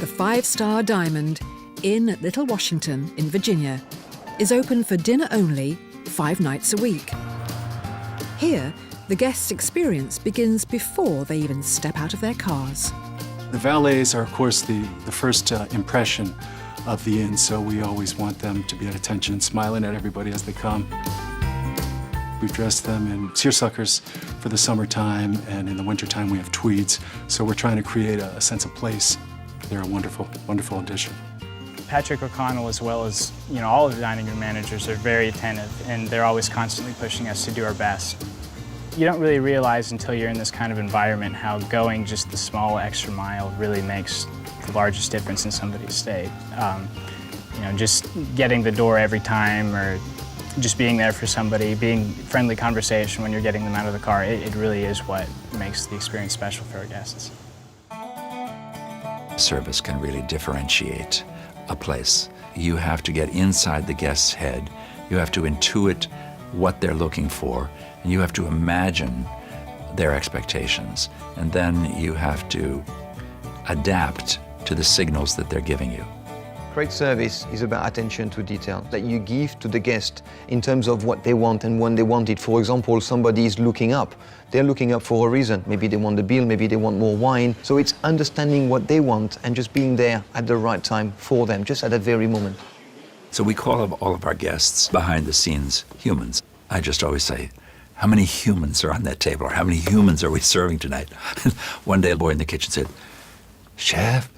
The 5-star Diamond, Inn at Little Washington in Virginia, is open for dinner only 5 nights a week. Here, the guest's experience begins before they even step out of their cars. The valets are, of course, the first impression of the inn, so we always want them to be at attention and smiling at everybody as they come. We've dressed them in seersuckers for the summertime, and in the wintertime we have tweeds, so we're trying to create a sense of place. They're a wonderful, wonderful addition. Patrick O'Connell, as well as all of the dining room managers, are very attentive, and they're always constantly pushing us to do our best. You don't really realize until you're in this kind of environment how going just the small extra mile really makes the largest difference in somebody's stay. Just getting the door every time, or just being there for somebody, being friendly conversation when you're getting them out of the car, it really is what makes the experience special for our guests. Service can really differentiate a place. You have to get inside the guest's head. You have to intuit what they're looking for, and you have to imagine their expectations. And then you have to adapt to the signals that they're giving you. Great service is about attention to detail that you give to the guest in terms of what they want and when they want it. For example, somebody is looking up. They're looking up for a reason. Maybe they want the bill, maybe they want more wine. So it's understanding what they want and just being there at the right time for them, just at that very moment. So we call all of our guests behind the scenes humans. I just always say, how many humans are on that table, or how many humans are we serving tonight? One day a boy in the kitchen said, Chef,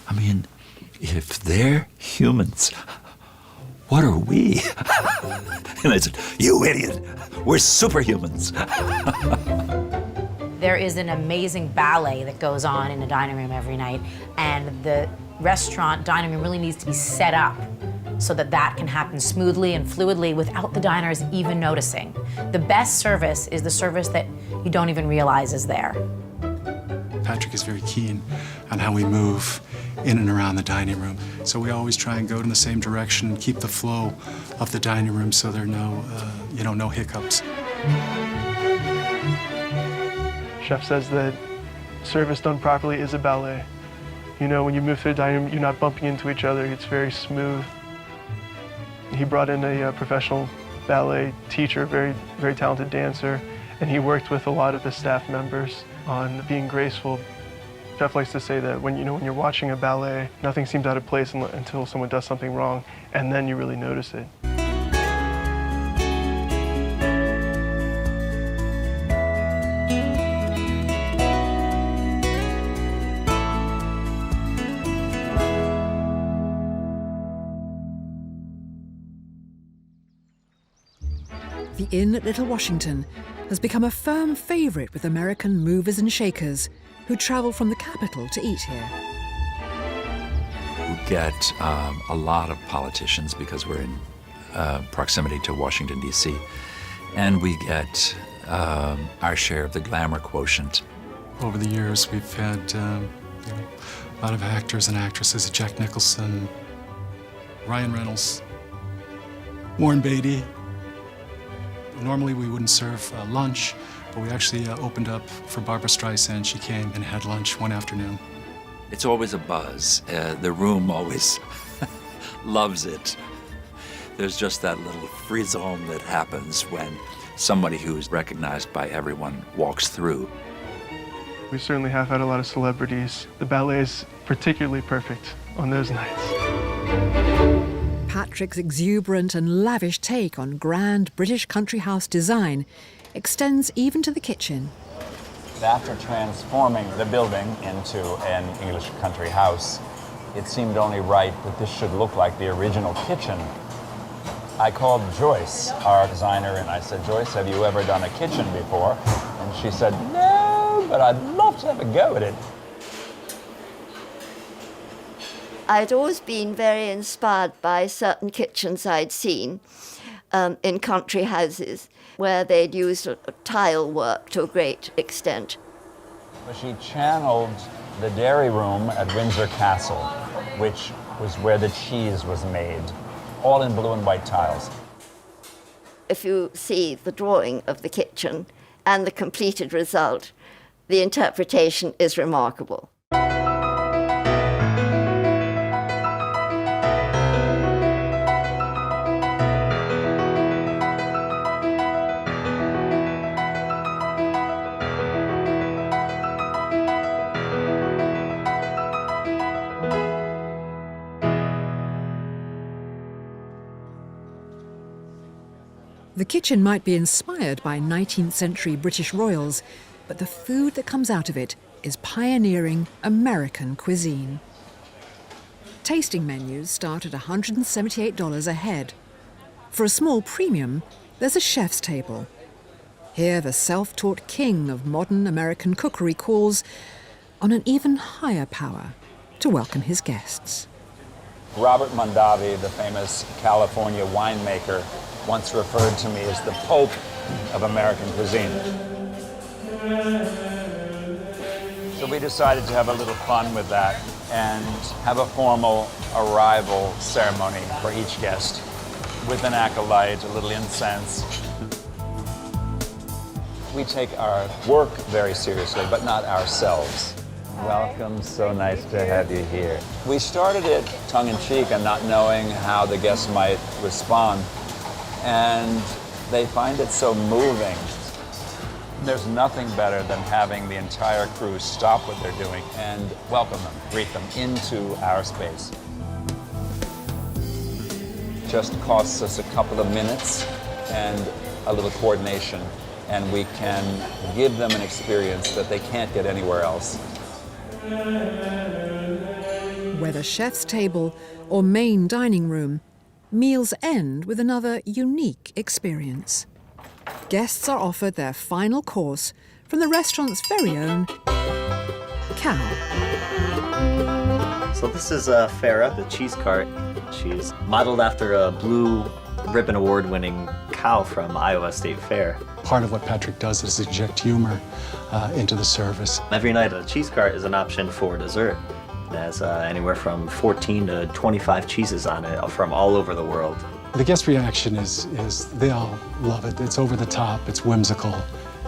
I mean, if they're humans, what are we? And I said, you idiot, we're superhumans. There is an amazing ballet that goes on in a dining room every night, and the restaurant dining room really needs to be set up so that that can happen smoothly and fluidly without the diners even noticing. The best service is the service that you don't even realize is there. Patrick is very keen on how we move in and around the dining room. So we always try and go in the same direction and keep the flow of the dining room so there are no hiccups. Chef says that service done properly is a ballet. When you move through the dining room, you're not bumping into each other. It's very smooth. He brought in a professional ballet teacher, very, very talented dancer, and he worked with a lot of the staff members on being graceful. Chef likes to say that when you're watching a ballet, nothing seems out of place until someone does something wrong, and then you really notice it. The Inn at Little Washington has become a firm favourite with American movers and shakers who travel from the capital to eat here. We get a lot of politicians because we're in proximity to Washington, D.C., and we get our share of the glamour quotient. Over the years, we've had a lot of actors and actresses, Jack Nicholson, Ryan Reynolds, Warren Beatty. Normally we wouldn't serve lunch, but we actually opened up for Barbra Streisand. She came and had lunch one afternoon. It's always a buzz. The room always loves it. There's just that little frisson that happens when somebody who's recognized by everyone walks through. We certainly have had a lot of celebrities. The ballet is particularly perfect on those nights. Patrick's exuberant and lavish take on grand British country house design extends even to the kitchen. After transforming the building into an English country house, it seemed only right that this should look like the original kitchen. I called Joyce, our designer, and I said, Joyce, have you ever done a kitchen before? And she said, no, but I'd love to have a go at it. I'd always been very inspired by certain kitchens I'd seen in country houses where they'd used tile work to a great extent. She channeled the dairy room at Windsor Castle, which was where the cheese was made, all in blue and white tiles. If you see the drawing of the kitchen and the completed result, the interpretation is remarkable. The kitchen might be inspired by 19th century British royals, but the food that comes out of it is pioneering American cuisine. Tasting menus start at $178 a head. For a small premium, there's a chef's table. Here, the self-taught king of modern American cookery calls on an even higher power to welcome his guests. Robert Mondavi, the famous California winemaker, once referred to me as the Pope of American cuisine. So we decided to have a little fun with that and have a formal arrival ceremony for each guest with an acolyte, a little incense. We take our work very seriously, but not ourselves. Welcome, so nice to have you here. We started it tongue-in-cheek and not knowing how the guests might respond, and they find it so moving. There's nothing better than having the entire crew stop what they're doing and welcome them, greet them into our space. Just costs us a couple of minutes and a little coordination, and we can give them an experience that they can't get anywhere else. Whether chef's table or main dining room, meals end with another unique experience. Guests are offered their final course from the restaurant's very own cow. So this is Farah, the cheese cart. She's modeled after a Blue Ribbon Award-winning cow from Iowa State Fair. Part of what Patrick does is inject humor into the service. Every night, a cheese cart is an option for dessert. It has anywhere from 14 to 25 cheeses on it from all over the world. The guest reaction is they all love it. It's over the top, it's whimsical,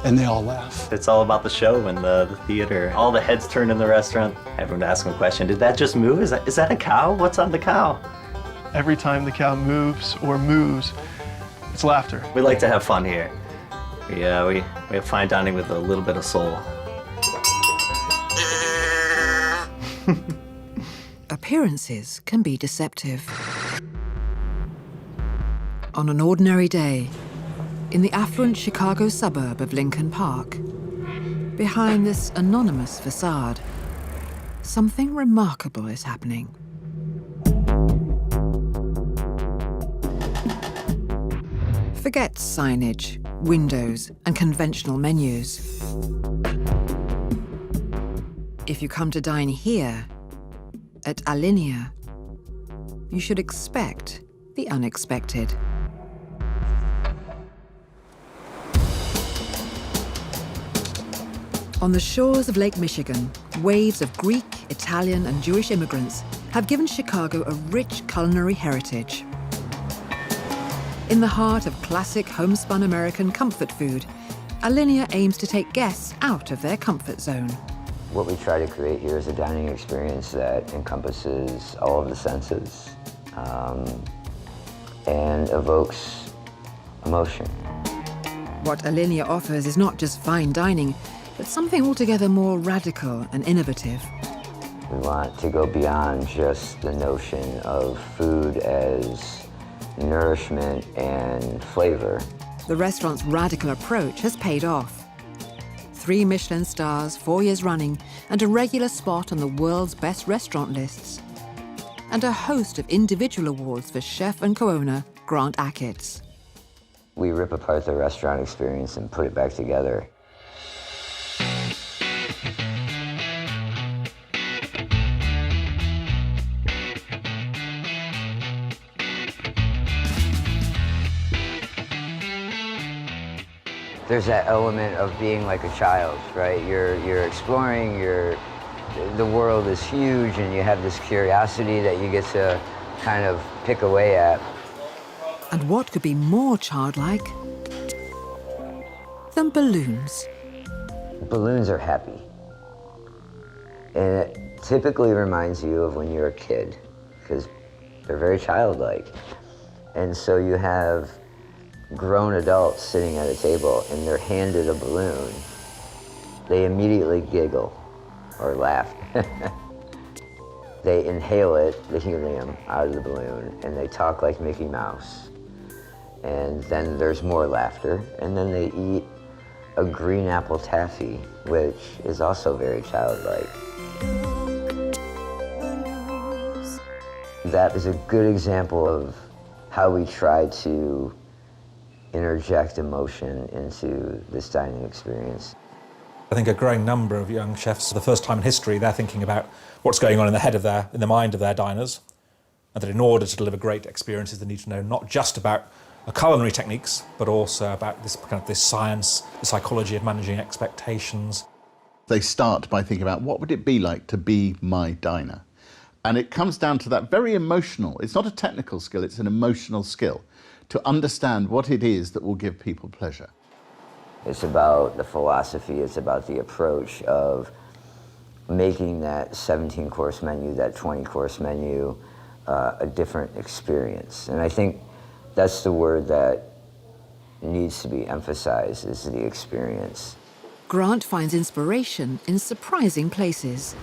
and they all laugh. It's all about the show and the theater. All the heads turn in the restaurant. Everyone asking a question, did that just move? Is that a cow? What's on the cow? Every time the cow moves or moos, it's laughter. We like to have fun here. We have fine dining with a little bit of soul. Appearances can be deceptive. On an ordinary day, in the affluent Chicago suburb of Lincoln Park, behind this anonymous facade, something remarkable is happening. Forget signage, windows, and conventional menus. If you come to dine here, at Alinea, you should expect the unexpected. On the shores of Lake Michigan, waves of Greek, Italian, and Jewish immigrants have given Chicago a rich culinary heritage. In the heart of classic homespun American comfort food, Alinea aims to take guests out of their comfort zone. What we try to create here is a dining experience that encompasses all of the senses and evokes emotion. What Alinea offers is not just fine dining, but something altogether more radical and innovative. We want to go beyond just the notion of food as nourishment and flavor. The restaurant's radical approach has paid off. 3 Michelin stars, 4 years running, and a regular spot on the world's best restaurant lists. And a host of individual awards for chef and co-owner Grant Achatz. We rip apart the restaurant experience and put it back together. There's that element of being like a child, right? You're exploring, the world is huge, and you have this curiosity that you get to kind of pick away at. And what could be more childlike than balloons? Balloons are happy. And it typically reminds you of when you're a kid, because they're very childlike. And so you have grown adults sitting at a table and they're handed a balloon. They immediately giggle or laugh. They inhale it, the helium, out of the balloon, and they talk like Mickey Mouse. And then there's more laughter, and then they eat a green apple taffy, which is also very childlike. That is a good example of how we try to interject emotion into this dining experience. I think a growing number of young chefs, for the first time in history, they're thinking about what's going on in the head of in the mind of their diners, and that in order to deliver great experiences, they need to know not just about culinary techniques, but also about this science, the psychology of managing expectations. They start by thinking about what would it be like to be my diner? And it comes down to that very emotional, it's not a technical skill, it's an emotional skill, to understand what it is that will give people pleasure. It's about the philosophy, it's about the approach of making that 17-course menu, that 20-course menu, a different experience. And I think that's the word that needs to be emphasized, is the experience. Grant finds inspiration in surprising places,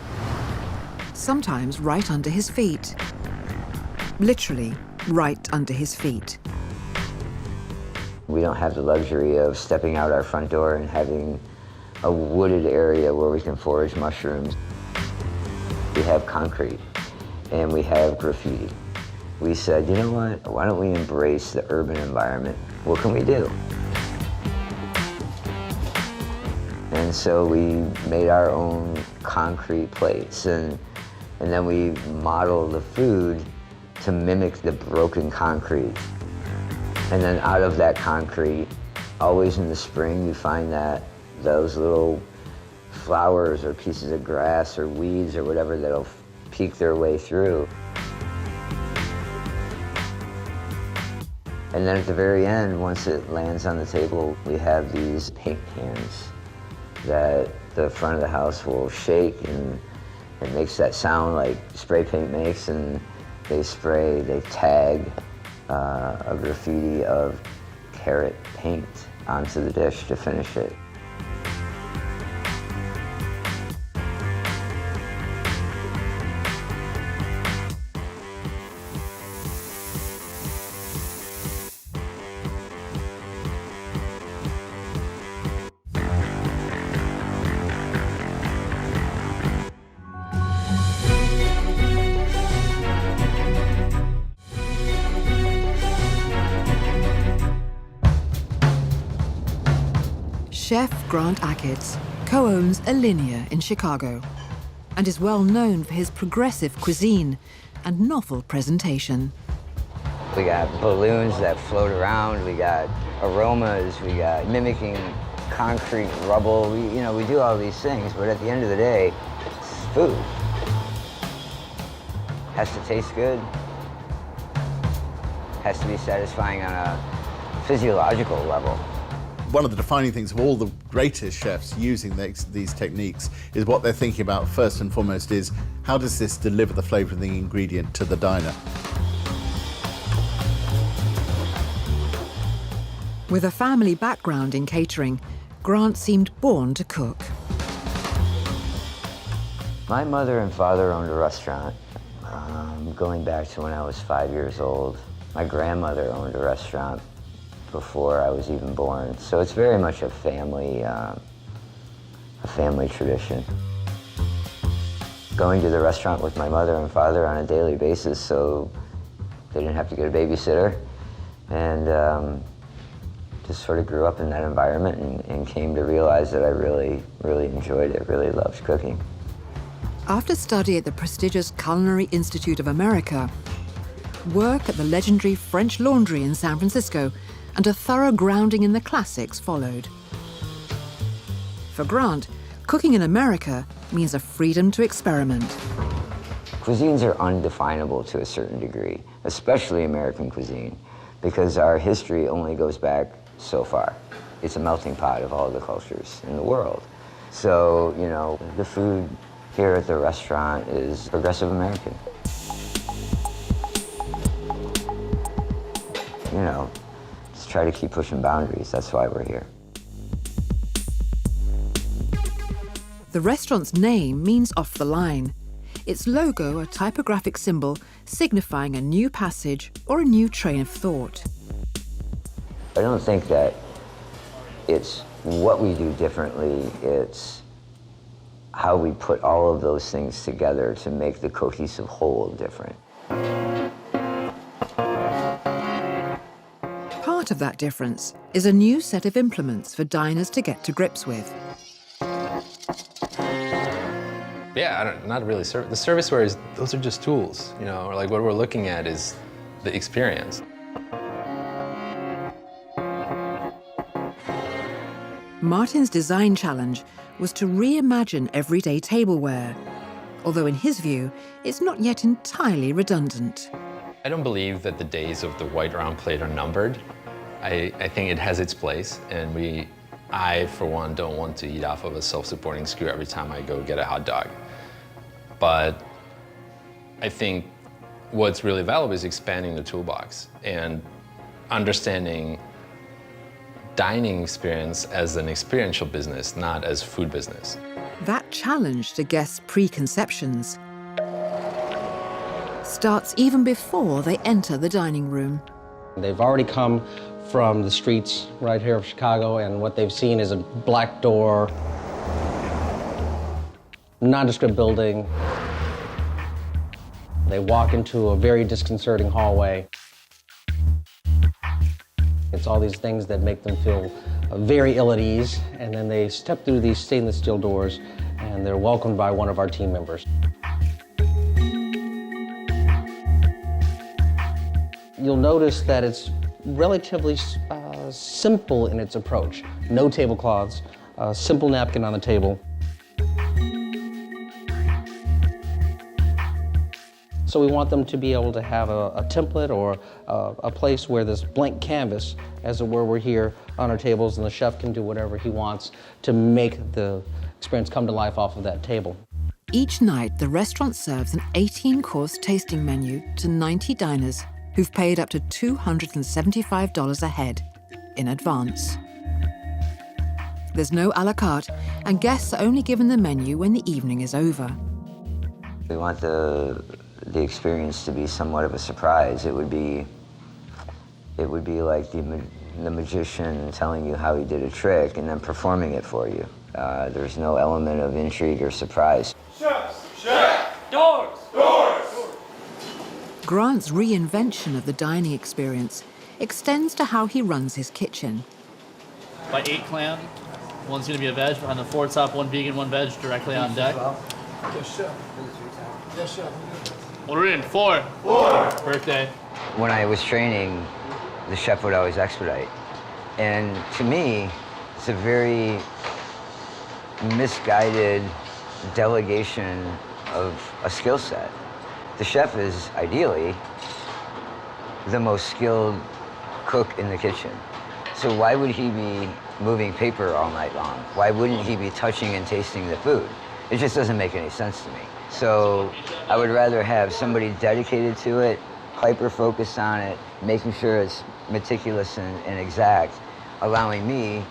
sometimes right under his feet. Literally, right under his feet. We don't have the luxury of stepping out our front door and having a wooded area where we can forage mushrooms. We have concrete and we have graffiti. We said, you know what, why don't we embrace the urban environment? What can we do? And so we made our own concrete plates, and then we modeled the food to mimic the broken concrete. And then out of that concrete, always in the spring, you find that those little flowers or pieces of grass or weeds or whatever that'll peek their way through. And then at the very end, once it lands on the table, we have these paint cans that the front of the house will shake, and it makes that sound like spray paint makes, and they tag a graffiti of carrot paint onto the dish to finish it. Chef Grant Achatz co-owns Alinea in Chicago and is well known for his progressive cuisine and novel presentation. We got balloons that float around, we got aromas, we got mimicking concrete rubble. We do all these things, but at the end of the day, it's food. Has to taste good, has to be satisfying on a physiological level. One of the defining things of all the greatest chefs using these techniques is what they're thinking about first and foremost is, how does this deliver the flavor of the ingredient to the diner? With a family background in catering, Grant seemed born to cook. My mother and father owned a restaurant, going back to when I was 5 years old. My grandmother owned a restaurant before I was even born. So it's very much a family tradition. Going to the restaurant with my mother and father on a daily basis so they didn't have to get a babysitter, and just sort of grew up in that environment and came to realize that I really, really enjoyed it, really loved cooking. After study at the prestigious Culinary Institute of America, work at the legendary French Laundry in San Francisco, and a thorough grounding in the classics followed. For Grant, cooking in America means a freedom to experiment. Cuisines are undefinable to a certain degree, especially American cuisine, because our history only goes back so far. It's a melting pot of all the cultures in the world. So, the food here at the restaurant is progressive American. Try to keep pushing boundaries. That's why we're here. The restaurant's name means off the line. Its logo, a typographic symbol signifying a new passage or a new train of thought. I don't think that it's what we do differently, it's how we put all of those things together to make the cohesive whole different. Part of that difference is a new set of implements for diners to get to grips with. Yeah, not really. The serviceware is, those are just tools, you know, like what we're looking at is the experience. Martin's design challenge was to reimagine everyday tableware, although in his view, it's not yet entirely redundant. I don't believe that the days of the white round plate are numbered. I think it has its place, and I, for one, don't want to eat off of a self-supporting skewer every time I go get a hot dog. But I think what's really valuable is expanding the toolbox and understanding dining experience as an experiential business, not as food business. That challenge to guests' preconceptions starts even before they enter the dining room. They've already come from the streets right here of Chicago, and what they've seen is a black door, nondescript building. They walk into a very disconcerting hallway. It's all these things that make them feel very ill at ease, and then they step through these stainless steel doors, and they're welcomed by one of our team members. You'll notice that it's relatively simple in its approach. No tablecloths, a simple napkin on the table. So we want them to be able to have a template or a place where this blank canvas, as it were, we're here on our tables and the chef can do whatever he wants to make the experience come to life off of that table. Each night, the restaurant serves an 18-course tasting menu to 90 diners who've paid up to $275 a head in advance. There's no a la carte, and guests are only given the menu when the evening is over. We want the experience to be somewhat of a surprise. It would be like the magician telling you how he did a trick and then performing it for you. There's no element of intrigue or surprise. Chef! Doors! Doors! Grant's reinvention of the dining experience extends to how he runs his kitchen. By 8 clam, one's going to be a veg. On the 4 top, 1 vegan, 1 veg directly on deck. Yes, chef. Yes, chef. Order in 4. 4. Birthday. When I was training, the chef would always expedite. And to me, it's a very misguided delegation of a skill set. The chef is ideally the most skilled cook in the kitchen. So why would he be moving paper all night long? Why wouldn't he be touching and tasting the food? It just doesn't make any sense to me. So I would rather have somebody dedicated to it, hyper-focused on it, making sure it's meticulous and exact, allowing me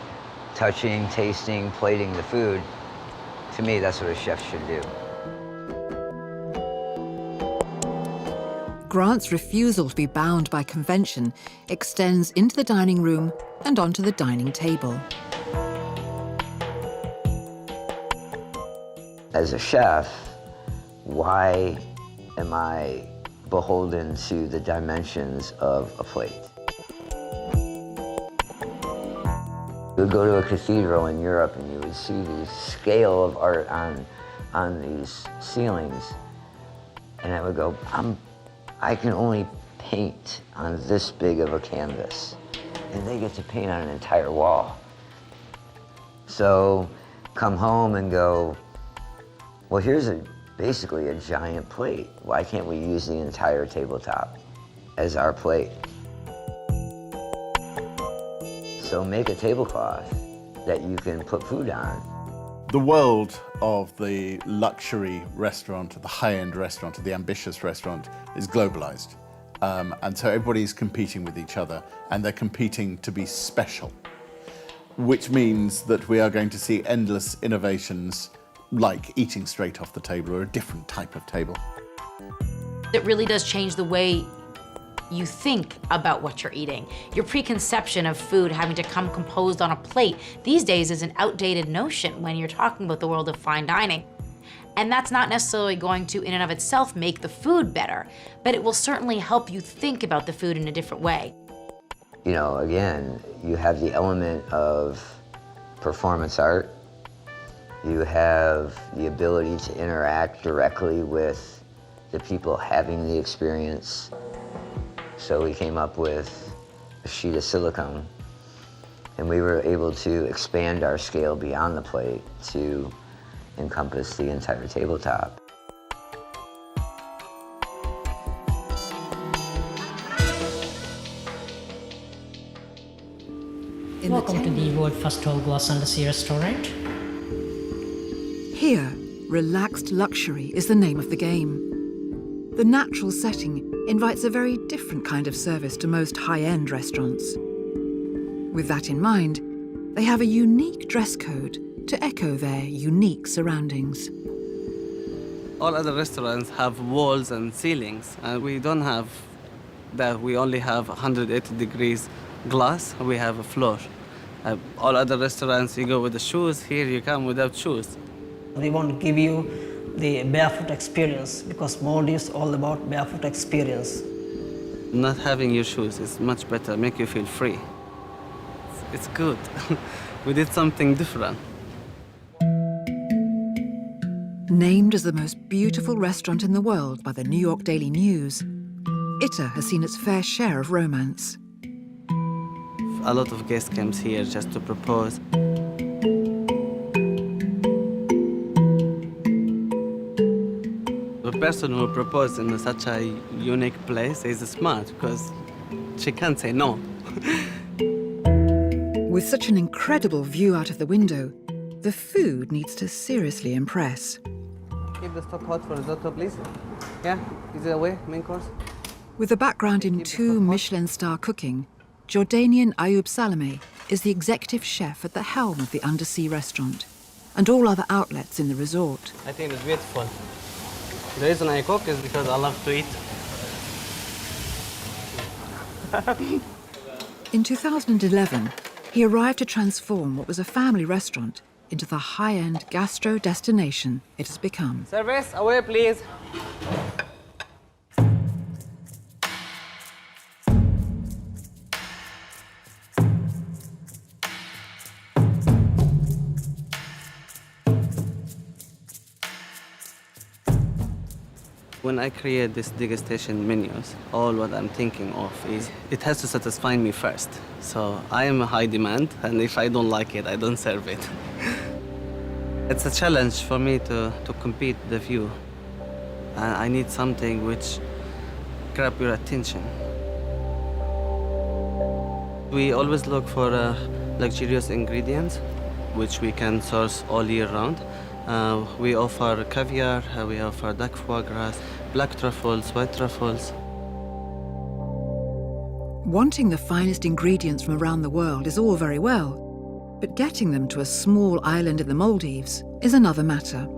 touching, tasting, plating the food. To me, that's what a chef should do. Grant's refusal to be bound by convention extends into the dining room and onto the dining table. As a chef, why am I beholden to the dimensions of a plate? You would go to a cathedral in Europe and you would see this scale of art on these ceilings, and I would go, I can only paint on this big of a canvas, and they get to paint on an entire wall. So come home and go, well, here's basically a giant plate. Why can't we use the entire tabletop as our plate? So make a tablecloth that you can put food on. The world of the luxury restaurant, the high-end restaurant, the ambitious restaurant is globalized. And so everybody's competing with each other, and they're competing to be special, which means that we are going to see endless innovations like eating straight off the table or a different type of table. It really does change the way you think about what you're eating. Your preconception of food having to come composed on a plate these days is an outdated notion when you're talking about the world of fine dining. And that's not necessarily going to, in and of itself, make the food better, but it will certainly help you think about the food in a different way. You know, again, you have the element of performance art. You have the ability to interact directly with the people having the experience. So we came up with a sheet of silicone, and we were able to expand our scale beyond the plate to encompass the entire tabletop. Welcome to the world's first tall-glass undersea restaurant. Here, relaxed luxury is the name of the game. The natural setting invites a very different kind of service to most high-end restaurants. With that in mind, they have a unique dress code to echo their unique surroundings. All other restaurants have walls and ceilings, and we don't have that. We only have 180 degrees glass. We have a floor. All other restaurants, you go with the shoes. Here you come without shoes. We want to give you the barefoot experience because Maldives is all about barefoot experience. Not having your shoes is much better, make you feel free. It's good. We did something different. Named as the most beautiful restaurant in the world by the New York Daily News, Ita has seen its fair share of romance. A lot of guests came here just to propose. The person who proposed in such a unique place is smart because she can't say no. With such an incredible view out of the window, the food needs to seriously impress. Keep the stock hot for risotto, please. Yeah, is it away, main course? With a background in 2 Michelin star cooking, Jordanian Ayub Salameh is the executive chef at the helm of the undersea restaurant and all other outlets in the resort. I think it's beautiful. The reason I cook is because I love to eat. In 2011, he arrived to transform what was a family restaurant into the high-end gastro destination it has become. Service, away, please. When I create these degustation menus, all what I'm thinking of is it has to satisfy me first. So I am a high demand, and if I don't like it, I don't serve it. It's a challenge for me to compete the view. I need something which grab your attention. We always look for luxurious ingredients, which we can source all year round. We offer caviar, we offer duck foie gras, black truffles, white truffles. Wanting the finest ingredients from around the world is all very well, but getting them to a small island in the Maldives is another matter.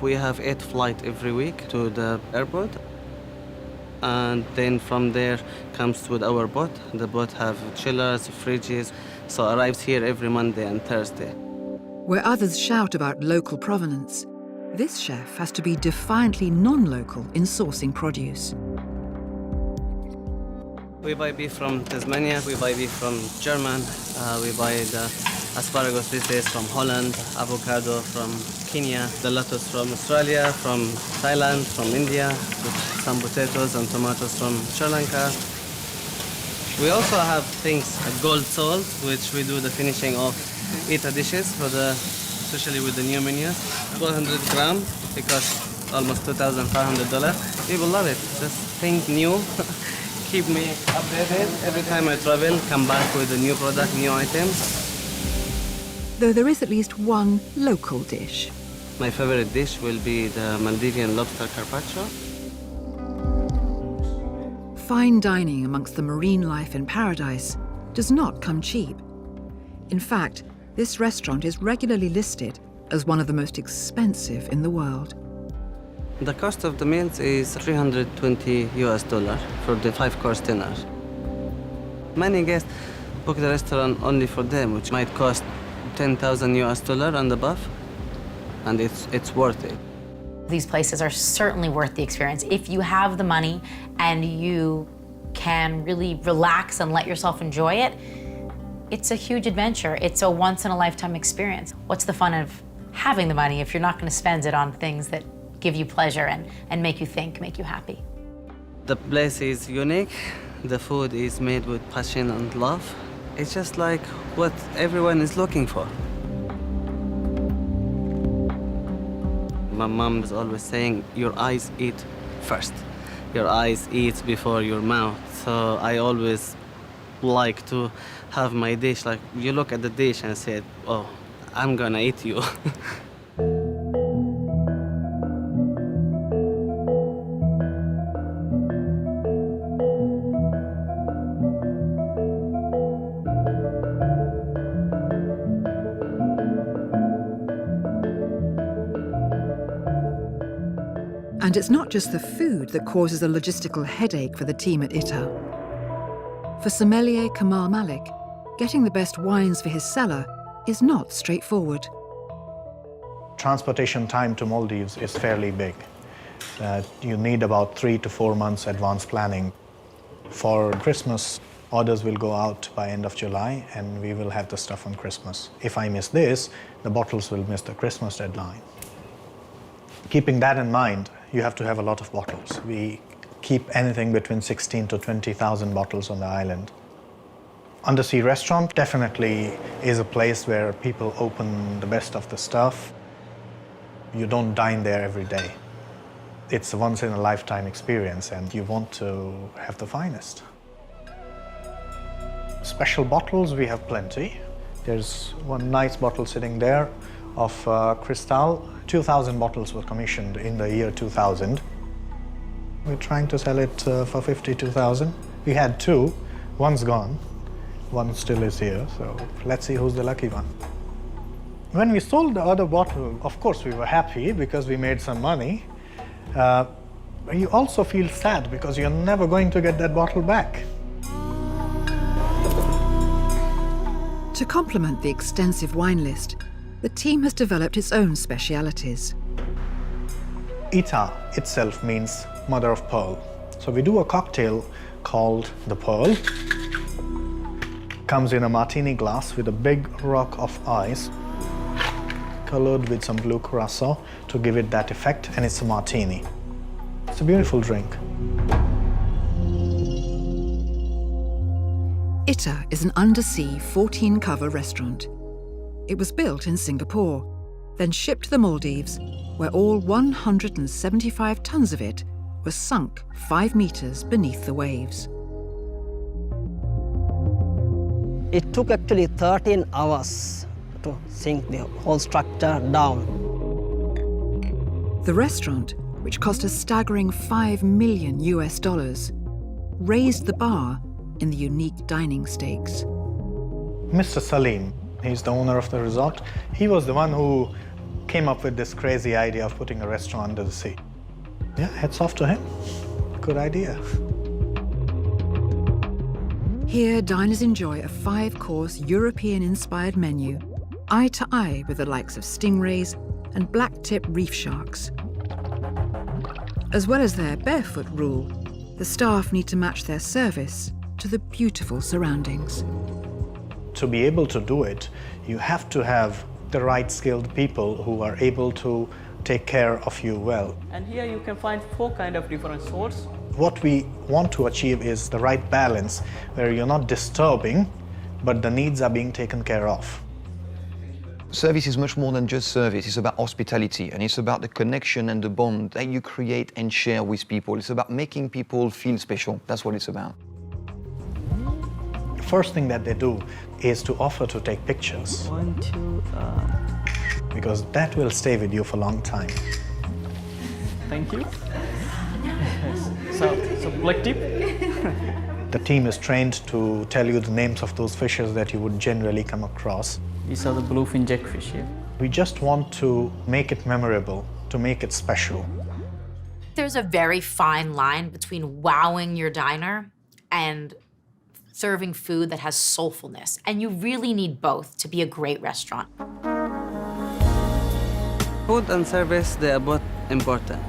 We have 8 flights every week to the airport, and then from there comes with our boat. The boat have chillers, fridges, so arrives here every Monday and Thursday. Where others shout about local provenance, this chef has to be defiantly non-local in sourcing produce. We buy beef from Tasmania, we buy beef from German, we buy the asparagus these days from Holland, avocado from Kenya, the lettuce from Australia, from Thailand, from India, with some potatoes and tomatoes from Sri Lanka. We also have things like gold salt, which we do the finishing of Ita dishes, for especially with the new menus. 400 grams, it costs almost $2,500. People love it. Just think new, keep me updated. Every time I travel, come back with a new product, new items. Though there is at least one local dish. My favorite dish will be the Maldivian lobster carpaccio. Fine dining amongst the marine life in paradise does not come cheap. In fact, this restaurant is regularly listed as one of the most expensive in the world. The cost of the meals is $320 for the 5-course dinner. Many guests book the restaurant only for them, which might cost $10,000 and above, and it's worth it. These places are certainly worth the experience. If you have the money and you can really relax and let yourself enjoy it, it's a huge adventure. It's a once-in-a-lifetime experience. What's the fun of having the money if you're not going to spend it on things that give you pleasure and make you think, make you happy? The place is unique. The food is made with passion and love. It's just like what everyone is looking for. My mom is always saying, your eyes eat first. Your eyes eat before your mouth. So I always like to have my dish, like you look at the dish and say, oh, I'm gonna eat you. And it's not just the food that causes a logistical headache for the team at ITA. For sommelier Kamal Malik, getting the best wines for his cellar is not straightforward. Transportation time to Maldives is fairly big. You need about 3 to 4 months advance planning. For Christmas, orders will go out by end of July, and we will have the stuff on Christmas. If I miss this, the bottles will miss the Christmas deadline. Keeping that in mind, you have to have a lot of bottles. We keep anything between 16 to 20,000 bottles on the island. Undersea Restaurant definitely is a place where people open the best of the stuff. You don't dine there every day. It's a once-in-a-lifetime experience, and you want to have the finest. Special bottles, we have plenty. There's one nice bottle sitting there of Cristal. 2,000 bottles were commissioned in the year 2000. We're trying to sell it for 52,000. We had 2, one's gone, one still is here, so let's see who's the lucky one. When we sold the other bottle, of course we were happy because we made some money. But you also feel sad because you're never going to get that bottle back. To complement the extensive wine list, the team has developed its own specialities. Ita itself means mother of pearl. So we do a cocktail called the Pearl. Comes in a martini glass with a big rock of ice, colored with some blue curacao to give it that effect, and it's a martini. It's a beautiful drink. ITA is an undersea 14-cover restaurant. It was built in Singapore, then shipped to the Maldives, where all 175 tons of it were sunk 5 meters beneath the waves. It took actually 13 hours to sink the whole structure down. The restaurant, which cost a staggering $5 million, raised the bar in the unique dining stakes. Mr. Salim, he's the owner of the resort. He was the one who came up with this crazy idea of putting a restaurant under the sea. Yeah, hats off to him. Good idea. Here, diners enjoy a 5-course European-inspired menu, eye to eye with the likes of stingrays and black-tip reef sharks. As well as their barefoot rule, the staff need to match their service to the beautiful surroundings. To be able to do it, you have to have the right skilled people who are able to take care of you well. And here you can find 4 kind of different sorts. What we want to achieve is the right balance, where you're not disturbing, but the needs are being taken care of. Service is much more than just service. It's about hospitality, and it's about the connection and the bond that you create and share with people. It's about making people feel special. That's what it's about. First thing that they do is to offer to take pictures. 1, 2, because that will stay with you for a long time. Thank you. So black tip. The team is trained to tell you the names of those fishes that you would generally come across. These are the bluefin jackfish here. We just want to make it memorable, to make it special. There's a very fine line between wowing your diner and serving food that has soulfulness, and you really need both to be a great restaurant. Food and service, they are both important.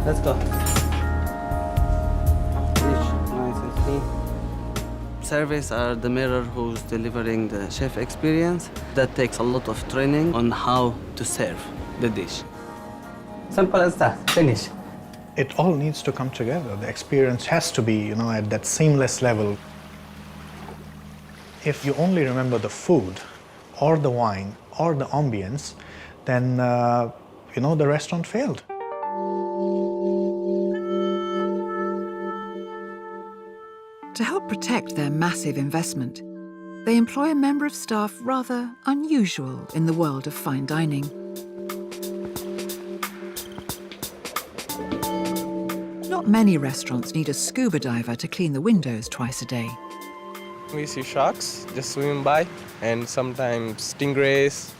Let's go. Nice and clean. Service are the mirror who's delivering the chef experience. That takes a lot of training on how to serve the dish. Simple as that. Finish. It all needs to come together. The experience has to be, at that seamless level. If you only remember the food or the wine or the ambience, then, the restaurant failed. To help protect their massive investment, they employ a member of staff rather unusual in the world of fine dining. Not many restaurants need a scuba diver to clean the windows twice a day. We see sharks just swimming by, and sometimes stingrays.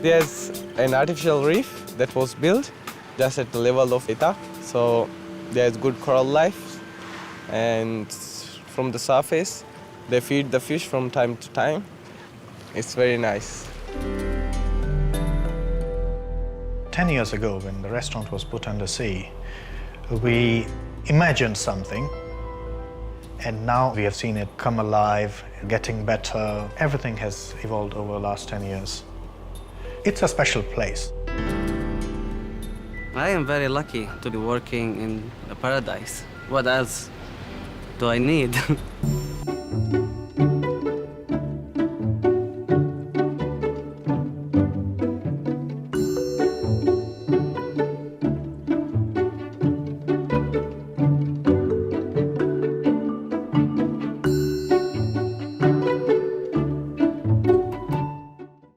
There's an artificial reef that was built just at the level of data, so there's good coral life. And from the surface, they feed the fish from time to time. It's very nice. 10 years ago, when the restaurant was put under sea, we imagined something, and now we have seen it come alive, getting better. Everything has evolved over the last 10 years. It's a special place. I am very lucky to be working in a paradise. What else do I need?